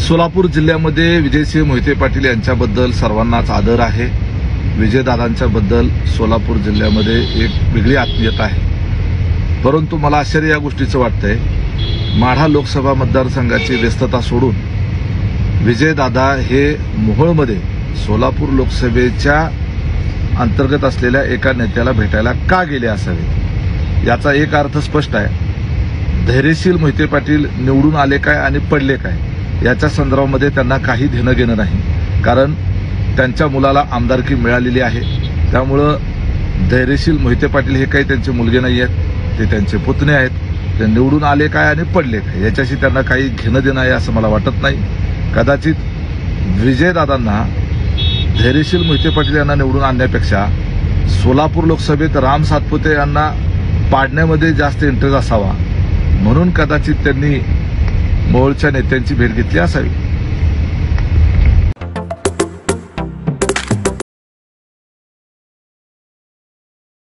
सोलापूर जिल्ह्यामध्ये विजयसिंह मोहिते पाटील यांच्याबद्दल सर्वांनाच आदर आहे। विजयदादांच्या बद्दल सोलापूर जिल्ह्यामध्ये एक वेगळी आत्मीयता आहे। परंतु मला आश्चर्य या गोष्टीचं वाटतंय, माढा लोकसभा मतदारसंघाची व्यस्तता सोडून विजयदादा हे मोहोळमध्ये सोलापूर लोकसभेच्या अंतर्गत असलेल्या एका नेत्याला भेटायला का गेले असावे। याचा एक अर्थ स्पष्ट आहे, धैर्यशील मोहिते पाटील निवडून आले काय आणि पडले काय याच्या संदर्भामध्ये त्यांना काही घेणं घेणं नाही, कारण त्यांच्या मुलाला आमदारकी मिळालेली आहे। त्यामुळं धैर्यशील मोहिते पाटील हे काही त्यांचे मुलगे नाही आहेत, ते त्यांचे पुतणे आहेत। ते निवडून आले काय आणि पडले काय याच्याशी त्यांना काही घेणं देणं आहे असं मला वाटत नाही। कदाचित विजयदादांना धैर्यशील मोहिते पाटील यांना निवडून आणण्यापेक्षा सोलापूर लोकसभेत राम सातपुते यांना पाडण्यामध्ये जास्त इंटरेस्ट असावा, म्हणून कदाचित त्यांनी मोहोळच्या नेत्यांची भेट घेतली असावी।